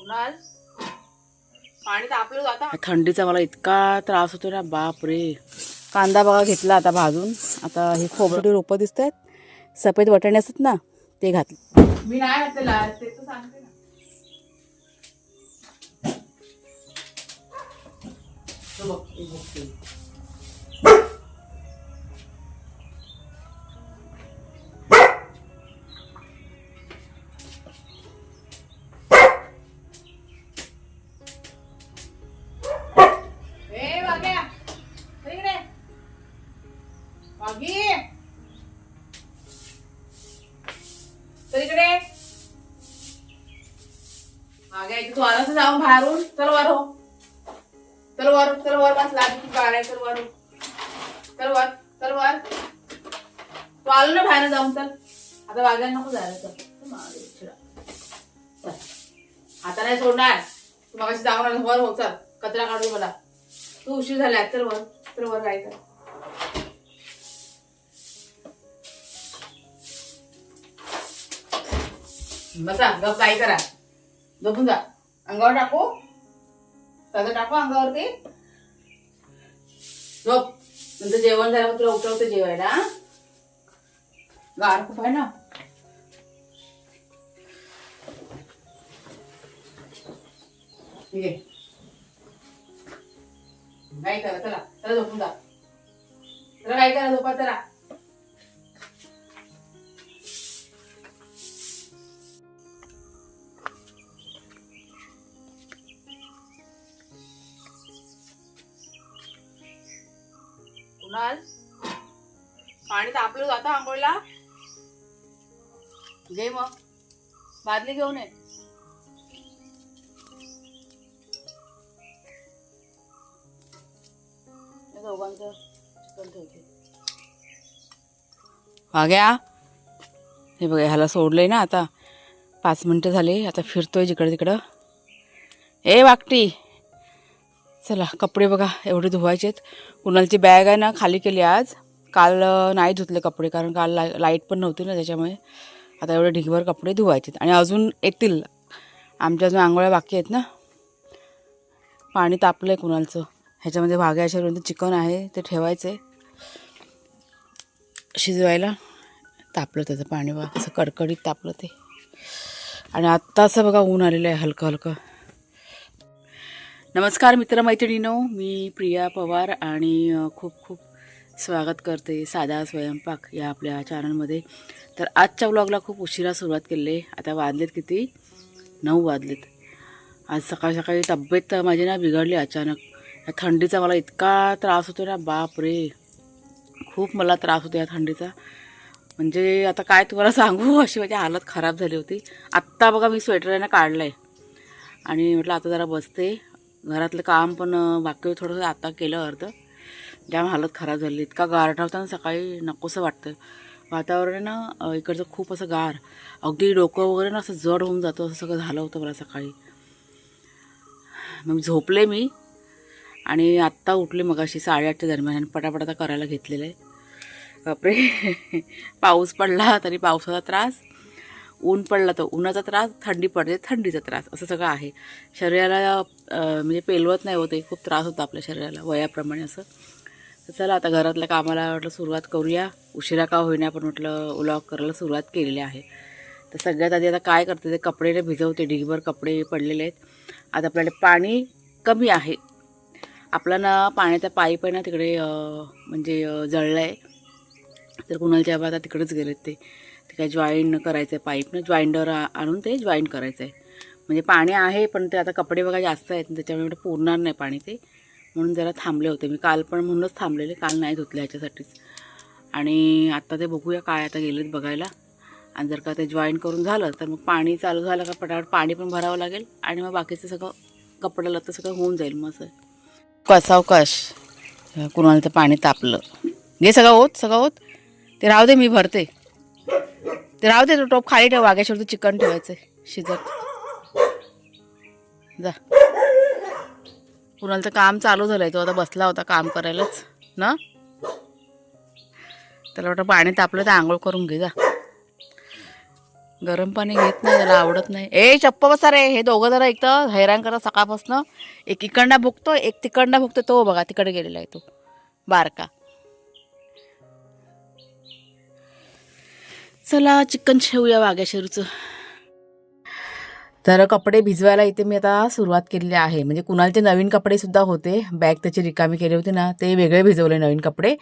कुणाल पाणी तापलं जातं. थंडीचा मला इतका त्रास होतो ना, बाप रे. कांदा बघा घेतला आता भाजून. आता हे खोबरं रोपं दिसत आहेत, सफेद वाटाणे असतात ना ते घातले. मी नाही घातलेला ते तर सांगते ना. तू आला जाऊन बाहेरून चल वर हो, चल वर, चल वर. बस लागली गाड्या. चल वर, चल वर, चल वर. तू आलो ना बाहेर जाऊन. चल आता वागायला नको जायला. चल आता नाही सोडणार. तू मगाशी जाऊन आला वर हो. चल कचरा काढू मला. तू उशीर झाला. चल वर, चल वर. काय कर बसा गप. काय करा झोपून जा. अंगावर टाकू, सगळं टाकू अंगावरती. झोप. नंतर जेवण झाल्यावर तुला उठवते जेवायला. गार खूप आहे ना. ठीक आहे. काय करा. चला चला झोपून जा. चला काय करा झोपा. चला कुणाल पाणी तापलं जातं आंघोळीला. घे मग बादली घेऊन ये. दोघांचं चिकन ठेवते. वाग्या हे बघा, ह्याला सोडलंय ना आता. 5 मिनिटं झाले. आता फिरतोय जिकडं तिकडं. ए वाकटी, चला कपडे बघा एवढे धुवायचेत. कुणालची बॅग आहे ना खाली केली आज. काल नाही धुतले कपडे, कारण काल लाईट पण नव्हती ना, त्याच्यामुळे. आता एवढे ढिगभर कपडे धुवायचेत आणि अजून येतील. आमच्या अजून आंघोळ्या बाकी आहेत ना. पाणी तापलं आहे कुणालचं. ह्याच्यामध्ये भाग्याच्या चिकन आहे ते ठेवायचं आहे शिजवायला. तापलं त्याचं पाणी बघा असं कडकडीत तापलं ते. आणि आत्ता असं बघा ऊन आलेलं आहे हलकं हलकं. नमस्कार मित्रमैत्रिणींनो, मी प्रिया पवार आणि खूप खूप स्वागत करते साधा स्वयंपाक या आपल्या चॅनलमध्ये. तर आजच्या व्लॉगला खूप उशिरा सुरुवात केली आहे. आता वाजलेत किती, 9 वाजलेत. आज सकाळी सकाळी तब्येत माझी ना बिघडली अचानक. या थंडीचा मला इतका त्रास होतो ना, बाप रे. खूप मला त्रास होतो या थंडीचा. म्हणजे आता काय तुम्हाला सांगू, अशी माझी हालत खराब झाली होती. आत्ता बघा मी स्वेटर आहे ना काढलं आहे आणि म्हटलं आता जरा बसते. घरातलं काम पण बाकी थोडंसं आता केलं अर्ध. जाम हालत खराब झाली. इतका गारठा होता ना सकाळी, नकोसं वाटतं. वातावरण ना इकडचं खूप असं गार, अगदी डोकं वगैरे ना असं जड होऊन जातं, असं सगळं झालं होतं मला सकाळी. मग झोपले मी आणि आत्ता उठले मगाशी 8:30च्या दरम्यान आणि पटापट आता करायला घेतलेलं आहे. बापरे. पाऊस पडला तरी पावसाचा त्रास, ऊन पडला तर उन्हाचा त्रास, थंडी पडते थंडीचा त्रास, असं सगळं आहे शरीराला. म्हणजे पेलवत नाही होते, खूप त्रास होता आपल्या शरीराला वयाप्रमाणे असं. तर चला आता घरातल्या कामाला म्हटलं सुरुवात करूया. उशिरा का होईना पण म्हटलं व्लॉग करायला सुरुवात केलेली आहे. तर सगळ्यात आधी आता काय करते, ते कपडे भिजवते. ढिगभर कपडे पडलेले आहेत. आता आपल्याला पाणी कमी आहे. आपला ना पाण्याचा पाईप आहे ना तिकडे म्हणजे जळलं आहे. तर कुणालच्या बाबा आता तिकडेच गेलेत ते काय जॉईन करायचं आहे पाईपनं. जॉईंडर आणून ते जॉईन करायचं आहे. म्हणजे पाणी आहे पण ते आता कपडे बघा जास्त आहेत त्याच्यामुळे पुरणार नाही पाणी ते, म्हणून जरा थांबले होते मी. काल पण म्हणूनच थांबलेले, काल नाही धुतले ह्याच्यासाठीच. आणि आत्ता ते बघूया काय आता गेलेत बघायला. आणि जर का ते जॉईन करून झालं तर मग पाणी चालू झालं का पटापट पाणी पण भरावं लागेल आणि मग बाकीचं सगळं कपडे लत्तं सगळं होऊन जाईल. मग असं कसावकाश कुणालचं पाणी तापलं. घे सगळं होत, सगळं होत. ते राहू दे, मी भरते. ते राहू दे, तो टोप खाली ठेव. वाग्याशिवाय चिकन ठेवायचं शिजत. जा. कुणालचं काम चालू झालं आहे, तो आता बसला होता काम करायलाच ना. त्याला वाटतं पाणी तापलं तर आंघोळ करून घे जा. गरम पाणी घेत नाही, त्याला आवडत नाही. ए चप्प बसा रे, हे दोघं जरा एक तर हैराण करत सकाळपासनं. एक इकडला भुकतो, एक तिकडला भुकतो. तो बघा तिकडे गेलेला आहे तो बारका. चला चिकन ठेवूया वाघ्या शेरूचं. तर कपडे भिजवायला इथे मी आता सुरुवात केलेली आहे. म्हणजे कुणालचे नवीन कपडे सुद्धा होते, बॅग त्याची रिकामी केली होती ना, ते वेगळे भिजवले नवीन कपडे.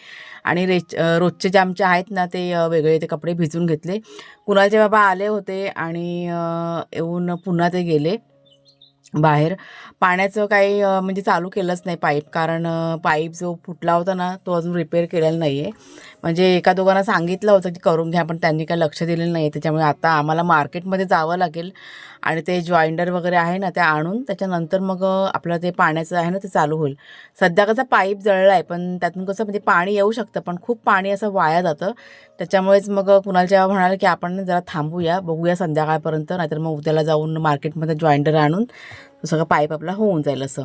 आणि रोजचे जे आमचे आहेत ना ते वेगळे ते कपडे भिजून घेतले. कुणालचे बाबा आले होते आणि येऊन पुन्हा ते गेले बाहेर. पाण्याचं काही म्हणजे चालू केलंच नाही पाईप, कारण पाईप जो फुटला होता ना तो अजून रिपेअर केलेला नाही आहे. म्हणजे एका दोघांना सांगितलं होतं की करून घ्या, पण त्यांनी काही लक्ष दिलेलं नाही. त्याच्यामुळे आता आम्हाला मार्केटमध्ये जावं लागेल आणि ते जॉईंडर वगैरे आहे ना ते आणून त्याच्यानंतर मग आपलं ते पाण्याचं आहे ना ते चालू होईल. सध्या कसं पाईप जळला आहे, पण त्यातून कसं म्हणजे पाणी येऊ शकतं, पण खूप पाणी असं वाया जातं. त्याच्यामुळेच मग कुणाल जेव्हा म्हणाले की आपण जरा थांबूया, बघूया संध्याकाळपर्यंत, नाहीतर मग उद्याला जाऊन मार्केटमध्ये जॉईंडर आणून सगळं पाईप आपला होऊन जाईल असं.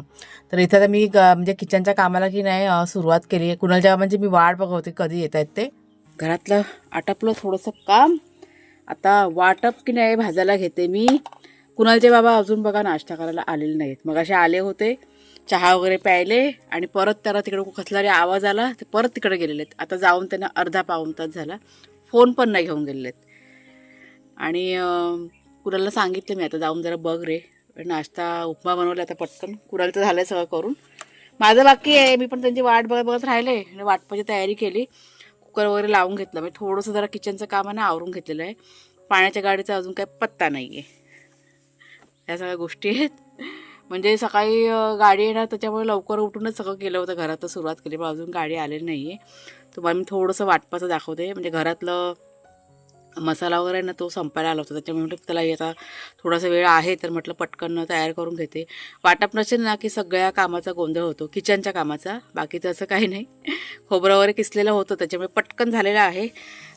तर इथं आता मी म्हणजे किचनच्या कामाला की नाही सुरुवात केली आहे. कुणाल जेव्हा म्हणजे मी वाट बघवते कधी येत आहेत ते. घरातलं आटपलं थोडंसं काम, आता वाटप की नाही भाजायला घेते मी. कुणालचे बाबा अजून बघा नाश्ता करायला आलेले नाहीत. मग असे आले होते, चहा वगैरे प्यायले आणि परत त्याला तिकडे कसला तरी आवाज आला, ते परत तिकडे गेलेले आहेत. आता जाऊन त्यांना अर्धा पाऊण तास झाला, फोन पण नाही घेऊन गेलेले आहेत. आणि कुणाला सांगितलं मी आता जाऊन जरा बघ रे, नाश्ता उपमा बनवला आता पटकन. कुणालचं झालं आहे सगळं करून, माझं बाकी आहे. मी पण त्यांची वाट बघत राहिले आणि वाटपाची तयारी केली. कुकर वगैरे लावून घेतलं. मी थोडंसं जरा किचनचं काम आहे ना आवरून घेतलेलं आहे. पाण्याच्या गाडीचा अजून काही पत्ता नाही आहे. ह्या सगळ्या गोष्टी आहेत. म्हणजे सकाळी गाडी येणार त्याच्यामुळे लवकर उठूनच सगळं केलं होतं, घरात सुरुवात केली, पण अजून गाडी आलेली नाही आहे. तुम्हाला मी थोडंसं वाटपाचं दाखवते. म्हणजे घरातलं मसाला वगैरे ना तो संपायला आला होता, त्याच्यामुळे म्हटलं त्याला आता थोडासा वेळ आहे तर म्हटलं पटकन तयार करून घेते. वाटप नसेल ना की सगळ्या कामाचा गोंधळ होतो, किचनच्या कामाचा. बाकीचं असं काही नाही. खोबरं वगैरे किसलेलं होतं त्याच्यामुळे पटकन झालेलं आहे,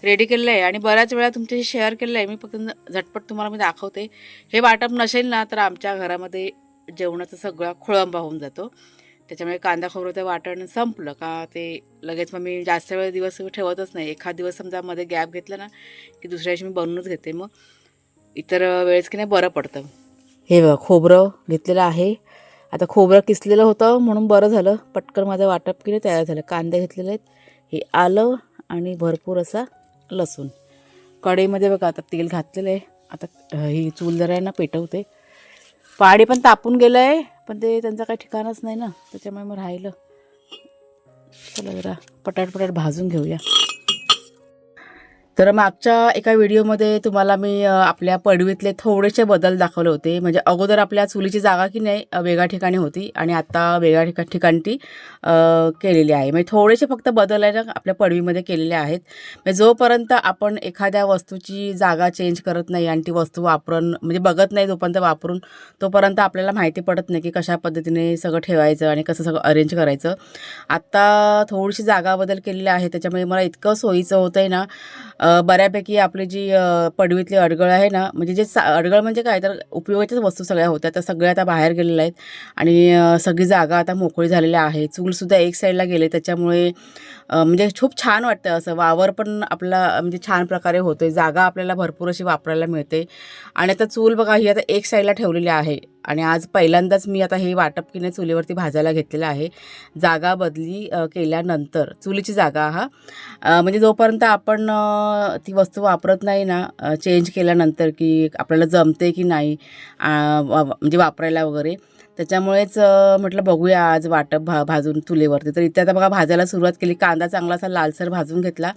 रेडी केलेलं आहे. आणि बऱ्याच वेळा तुमच्याशी शेअर केलेलं आहे मी, फक्त झटपट तुम्हाला मी दाखवते. हे वाटप नसेल ना तर आमच्या घरामध्ये जेवणाचा सगळा खोळंबा होऊन जातो. त्याच्यामुळे कांदा खोबरं वाटण संपलं का ते लगेच मग मी जास्त वेळ दिवस ठेवतच नाही. एखाद दिवस समजा मध्ये गॅप घेतला ना की दुसऱ्या दिवशी मी बनवूनच घेते. मग इतर वेळेस की नाही बरं पडतं. हे बघा खोबरं घेतलेलं आहे. आता खोबरं किसलेलं होतं म्हणून बरं झालं, पटकन माझं वाटप की नाही तयार झालं. कांदे घेतलेले आहेत, हे आलं आणि भरपूर असा लसूण. कढईमध्ये बघा आता तेल घातलेलं आहे. आता ही चूल जरा आहे ना पेटवते. पाणी पण तापून गेलं आहे, पण ते त्यांचं काही ठिकाणच नाही ना, त्याच्यामुळे मग राहिलं. चला जरा पटाट भाजून घेऊया. तर मागच्या एका व्हिडिओमध्ये तुम्हाला मी आपल्या पडवीतले थोडेसे बदल दाखवले होते. म्हणजे अगोदर आपल्या चुलीची जागा की नाही वेगळ्या ठिकाणी होती आणि आता वेगळ्या ठिकाणी ती केलेली आहे. म्हणजे थोडेसे फक्त बदल आहे ना आपल्या पडवीमध्ये केलेले आहेत. म्हणजे जोपर्यंत आपण एखाद्या वस्तूची जागा चेंज करत नाही आणि ती वस्तू म्हणजे बघत नाही जोपर्यंत वापरून, तोपर्यंत आपल्याला माहिती पडत नाही की कशा पद्धतीने सगळं ठेवायचं आणि कसं सगळं अरेंज करायचं. आत्ता थोडीशी जागा बदल केलेली आहे, त्याच्यामुळे मला इतकं सोयीचं होतं आहे ना. बऱ्यापैकी आपली जी पडवीतली अडगळ आहे ना, म्हणजे जे अडगळ म्हणजे काय तर उपयोगाच्याच वस्तू सगळ्या होत्या, त्या सगळ्या आता बाहेर गेलेल्या आहेत आणि सगळी जागा आता मोकळी झालेली आहे. चूलसुद्धा एक साईडला गेले, त्याच्यामुळे म्हणजे खूप छान वाटतं. असं वावर पण आपला म्हणजे छान प्रकारे होतो, जागा आपल्याला भरपूर अशी वापरायला मिळते. आणि आता चूल बघा ही आता एक साईडला ठेवलेली आहे आणि आज पहिल्यांदाच मी आता हे वाटप किने चुलीवरती भाजायला घेतलेलं आहे. जागा बदली केल्यानंतर चुलीची जागा म्हणजे जोपर्यंत आपण ती वस्तू वापरत नाही ना, चेंज केल्यानंतर की आपल्याला जमते की नाही म्हणजे वापरायला वगैरे, त्याच्यामुळेच म्हटलं बघूया आज वाटप भाजून चुलीवरती. तर इथे आता बघा भाजायला सुरुवात केली. कांदा चांगला असा लालसर भाजून घेतला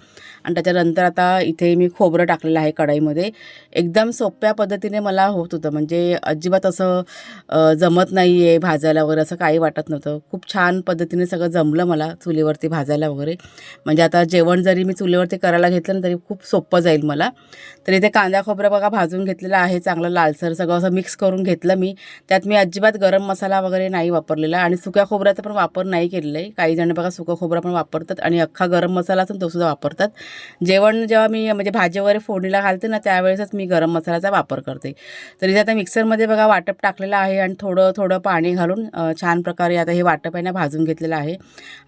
आणि त्याच्यानंतर आता इथे मी खोबरं टाकलेलं आहे कढईमध्ये. एकदम सोप्या पद्धतीने मला होत होतं, म्हणजे अजिबात असं जमत नाही आहे भाजायला वगैरे असं काही वाटत नव्हतं. खूप छान पद्धतीने सगळं जमलं मला चुलीवरती भाजायला वगैरे. म्हणजे आता जेवण जरी मी चुलीवरती करायला घेतलं ना तरी खूप सोपं जाईल मला. तर इथे कांदा खोबरं बघा भाजून घेतलेलं आहे चांगलं लालसर, सगळं असं मिक्स करून घेतलं मी. त्यात मी अजिबात गरम मसाला वगैरे नाही वापरलेला आणि सुक्या खोबऱ्याचा पण वापर नाही केलेला आहे. काही जण बघा सुकं खोबरं पण वापरतात आणि अख्खा गरम मसाला असून तो सुद्धा वापरतात. जेव्हा मी म्हणजे भाजी वगैरे फोडणीला घालते ना त्यावेळेसच मी गरम मसाल्याचा वापर करते. तर इथे आता मिक्सरमध्ये बघा वाटप टाकलेलं आहे आणि थोडं पाणी घालून छान प्रकारे आता हे वाटप आहे ना भाजून घेतलेलं आहे.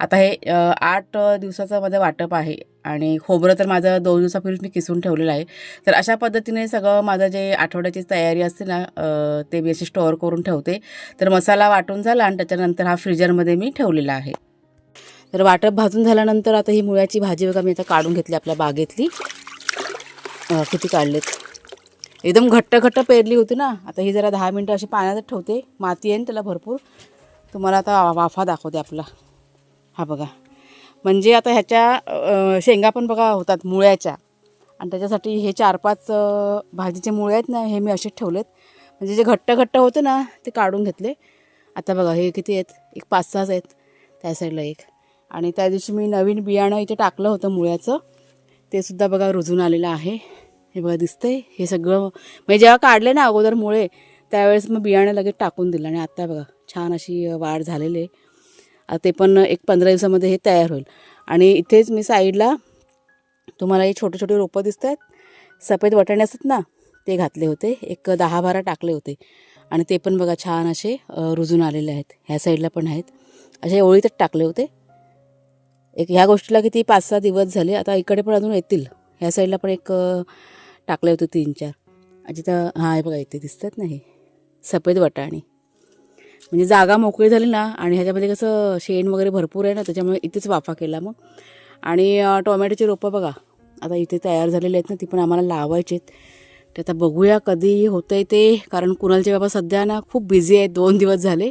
आता हे 8 दिवसाचं माझं वाटप आहे आणि खोबरं तर माझं 2 दिवसापूर्वीच मी किसून ठेवलेलं आहे. तर अशा पद्धतीने सगळं माझं जे आठवड्याची तयारी असते ना ते मी अशी स्टोअर करून ठेवते. तर मसाला वाटून झाला आणि त्याच्यानंतर हा फ्रीजरमध्ये मी ठेवलेला आहे. तर वाटप भाजून झाल्यानंतर आता ही मुळ्याची भाजी बघा मी आता काढून घेतली आपल्या बागेतली. किती काढलेत, एकदम घट्ट घट्ट पेरली होती ना. आता ही जरा 10 मिनटं अशी पाण्यात ठेवते, माती आहे ना त्याला भरपूर. तुम्हाला आता वाफा दाखवते आपला. हा बघा, म्हणजे आता ह्याच्या शेंगा पण बघा होतात मुळ्याच्या, आणि त्याच्यासाठी हे 4-5 भाजीचे मुळे आहेत ना हे मी असेच ठेवलेत. म्हणजे जे घट्ट घट्ट होतं ना ते काढून घेतले. आता बघा हे किती आहेत, एक 5-6 आहेत त्या साईडला एक. आणि त्या दिवशी मी नवीन बियाणं इथे टाकलं होतं मुळ्याचं, ते सुद्धा बघा रुजून आलेलं आहे. हे बघा दिसतंय हे सगळं. म्हणजे जेव्हा काढले ना अगोदर मुळे त्यावेळेस मग बियाणं लगेच टाकून दिलं, आणि आता बघा छान अशी वाढ झालेली आहे. आता ते पण एक 15 दिवसामध्ये हे तयार होईल. आणि इथेच मी साईडला तुम्हाला हे छोटे छोटे रोपं दिसत आहेत, सफेद वाटाणे असतात ना ते घातले होते, एक 10-12 टाकले होते. आणि ते पण बघा छान असे रुजून आलेले आहेत. ह्या साईडला पण आहेत, असे ओळीतच टाकले होते. एक ह्या गोष्टीला किती 5-6 दिवस झाले. आता इकडे पण अजून येतील. ह्या साईडला पण एक टाकले होते 3-4. जिथं हां हे बघा इथे दिसतात ना हे सफेद वाटाणे. म्हणजे जागा मोकळी झाली ना, आणि ह्याच्यामध्ये कसं शेण वगैरे भरपूर आहे ना त्याच्यामुळे इथेच वाफा केला मग. आणि टोमॅटोची रोपं बघा आता इथे तयार झालेले आहेत ना, ती पण आम्हाला लावायची आहेत. ते आता बघूया कधी होतं आहे ते, कारण कुणालचे बाबा सध्या ना खूप बिझी आहेत. 2 दिवस झाले.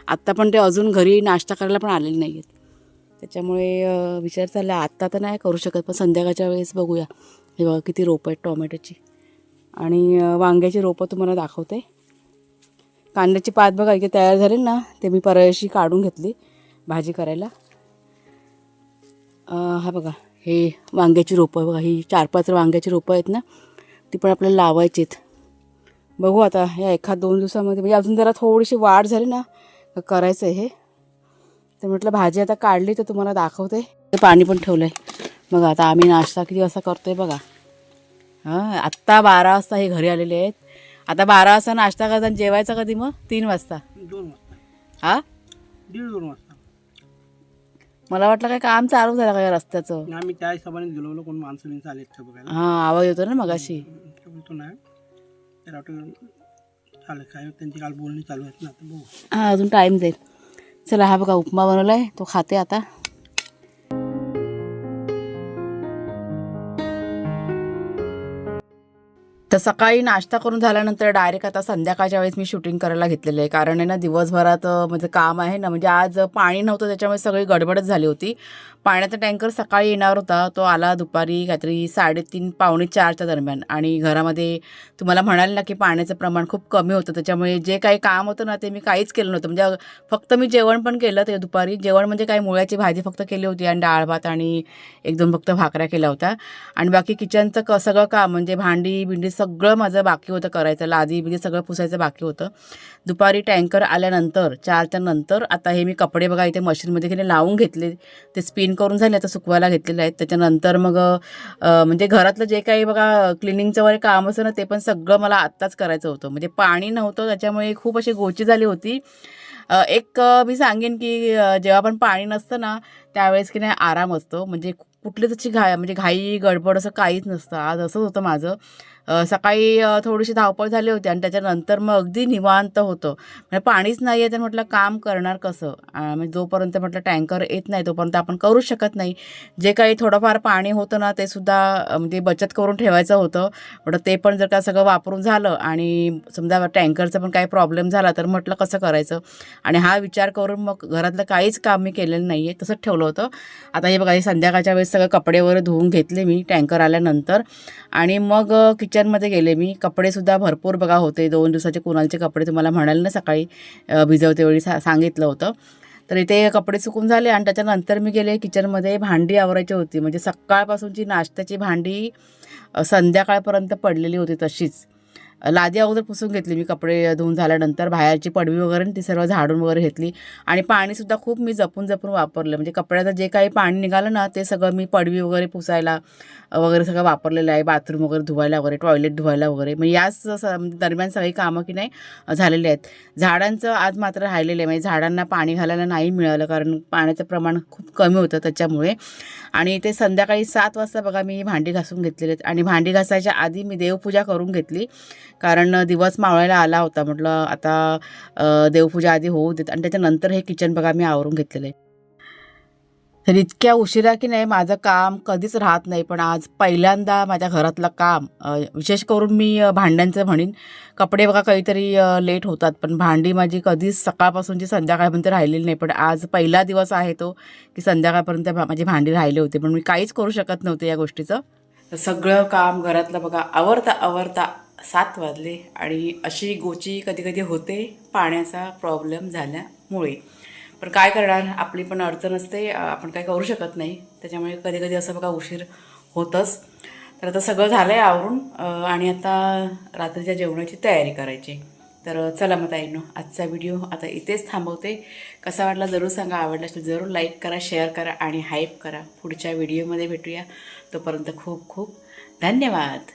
आत्ता पण ते अजून घरी नाश्ता करायला पण आलेले नाही आहेत. त्याच्यामुळे विचार चालला आत्ता तर नाही करू शकत, पण संध्याकाळच्या वेळेस बघूया. हे बघा किती रोपं आहेत टोमॅटोची. आणि वांग्याची रोपं तुम्हाला दाखवते. कांद्याची पात बघा इथे तयार झाले ना, ते मी परवाशी काढून घेतली भाजी करायला. हा बघा हे वांग्याची रोपं बघा, ही 4-5 वांग्याची रोपं आहेत ना, ती पण आपल्याला लावायची आहेत. बघू आता या 1-2 दिवसामध्ये, म्हणजे अजून जरा थोडीशी वाढ झाली ना करायचं आहे हे. तर म्हटलं भाजी आता काढली तर तुम्हाला दाखवते. पाणी पण ठेवलं आहे बघा. आता आम्ही नाश्ता किती वाजता करतो आहे बघा. हां आत्ता 12 वाजता हे घरी आलेले आहेत. आता 12 वाजता नाश्ता करता आणि जेवायचं कधी मग 3 वाजता 2 वाजता. हां 1:30-2 वाजता. मला वाटलं काय काम चालू झालं काय रस्त्याचं. आम्ही त्या हिशोबाने गेलो, कोण माणसं बिनसं आले का बघायला. हां आवाज येतो ना मगाशी. बोलतो नाही तर वाटलं चालेल, काय त्यांची काल बोलणी चालू आहेत ना, तर बघू. हां अजून टाईम जाईल. चला हा बघा उपमा बनवला आहे, तो खाते आता. तर सकाळी नाश्ता करून झाल्यानंतर डायरेक्ट आता संध्याकाळच्या वेळेस मी शूटिंग करायला घेतलेलं आहे. कारण आहे ना दिवसभरात म्हणजे काम आहे ना, म्हणजे आज पाणी नव्हतं त्याच्यामुळे सगळी गडबडच झाली होती. पाण्याचा टँकर सकाळी येणार होता, तो आला दुपारी काहीतरी 3:30-4:45च्या दरम्यान. आणि घरामध्ये तुम्हाला म्हणाले ना की पाण्याचं प्रमाण खूप कमी होतं, त्याच्यामुळे जे काही काम होतं ना ते मी काहीच केलं नव्हतं. म्हणजे फक्त मी जेवण पण केलं ते दुपारी. जेवण म्हणजे काय, मुळ्याची भाजी फक्त केली होती आणि डाळ भात आणि 1-2 फक्त भाकऱ्या केल्या होत्या. आणि बाकी किचनचं सगळं काम म्हणजे भांडी बिंडी सगळं माझं बाकी होतं करायचं. लादी बिदी सगळं पुसायचं बाकी होतं. दुपारी टँकर आल्यानंतर 4च्या नंतर आता हे मी कपडे बघा इथे मशीनमध्ये गेले लावून घेतले, ते स्पिन करून झाले, आता सुकवायला घेतलेले आहेत. त्याच्यानंतर मग म्हणजे घरातलं जे काही बघा क्लिनिंगचं वगैरे काम असतं ना ते पण सगळं मला आत्ताच करायचं होतं. म्हणजे पाणी नव्हतं त्याच्यामुळे खूप अशी गोची झाली होती. एक मी सांगेन की जेव्हा पण पाणी नसतं ना त्यावेळेस की नाही आराम असतो. म्हणजे कुठलीच अशी म्हणजे घाई गडबड असं काहीच नसतं. आज असंच होतं माझं. सकाळी थोडीशी धावपळ झाली होती आणि त्याच्यानंतर मग अगदी निवांत होतं. म्हणजे पाणीच नाही आहे तर म्हटलं काम करणार कसं. म्हणजे जोपर्यंत म्हटलं टँकर येत नाही तोपर्यंत आपण करूच शकत नाही. जे काही थोडंफार पाणी होतं ना ते सुद्धा म्हणजे बचत करून ठेवायचं होतं. म्हटलं ते पण जर का सगळं वापरून झालं आणि समजा टँकरचा पण काही प्रॉब्लेम झाला तर म्हटलं कसं करायचं. आणि हा विचार करून मग घरातलं काहीच काम मी केलेलं नाही आहे, तसंच ठेवलं होतं. आता हे बघा हे संध्याकाळच्या वेळेस सगळं कपडे वगैरे धुवून घेतले मी टँकर आल्यानंतर. आणि मग किचनमध्ये गेले मी. कपडेसुद्धा भरपूर बघा होते. 2 दिवसाचे कुणालचे कपडे तुम्हाला म्हणाले ना सकाळी भिजवते वेळी सांगितलं होतं. तर इथे कपडे सुकून झाले आणि त्याच्यानंतर मी गेले किचनमध्ये. भांडी आवरायची होती, म्हणजे सकाळपासूनची नाश्त्याची भांडी संध्याकाळपर्यंत पडलेली होती तशीच. लादी अगोदर पुसून घेतली मी कपडे धुवून झाल्यानंतर, बाहेरची पडवी वगैरे ती सर्व झाडून वगैरे घेतली. आणि पाणीसुद्धा खूप मी जपून वापरलं. म्हणजे कपड्याचं जे काही पाणी निघालं ना ते सगळं मी पडवी वगैरे पुसायला वगैरे सगळं वापरलेलं आहे. बाथरूम वगैरे धुवायला वगैरे, टॉयलेट धुवायला वगैरे. मग याच दरम्यान सगळी कामं की नाही झालेली आहेत. झाडांचं आज मात्र राहिलेलं आहे. म्हणजे झाडांना पाणी घालायला नाही मिळालं कारण पाण्याचं प्रमाण खूप कमी होतं त्याच्यामुळे. आणि ते संध्याकाळी 7 वाजता बघा मी भांडी घासून घेतलेली आहेत. आणि भांडी घासायच्या आधी मी देवपूजा करून घेतली कारण दिवस मावळायला आला होता. म्हटलं आता देवपूजा आधी होऊ देत आणि त्याच्यानंतर हे किचन बघा मी आवरून घेतलेलं आहे. तर इतक्या उशिरा की नाही माझं काम कधीच राहत नाही, पण आज पहिल्यांदा माझ्या घरातलं काम विशेष करून मी भांड्यांचं म्हणीन. कपडे बघा काहीतरी लेट होतात, पण भांडी माझी कधीच सकाळपासूनची संध्याकाळपर्यंत राहिलेली नाही. पण आज पहिला दिवस आहे तो की संध्याकाळपर्यंत माझी भांडी राहिली होती, पण मी काहीच करू शकत नव्हते या गोष्टीचं. तर सगळं काम घरातलं बघा आवरता 7 वाजले. आणि अशी गोची कधी कधी होते पाण्याचा प्रॉब्लेम झाल्यामुळे. पण काय करणार, आपली पण अडचण असते, आपण काय करू शकत नाही. त्याच्यामुळे कधी कधी असं बघा उशीर होतच. तर आता सगळं झालं आहे आवरून आणि आता रात्रीच्या जेवणाची तयारी करायची. तर चला मग ताईंनो, आजचा व्हिडिओ आता इथेच थांबवते. कसा वाटला जरूर सांगा. आवडला असेल जरूर लाईक करा, शेअर करा आणि हाईप करा. पुढच्या व्हिडिओमध्ये भेटूया. तोपर्यंत खूप खूप धन्यवाद.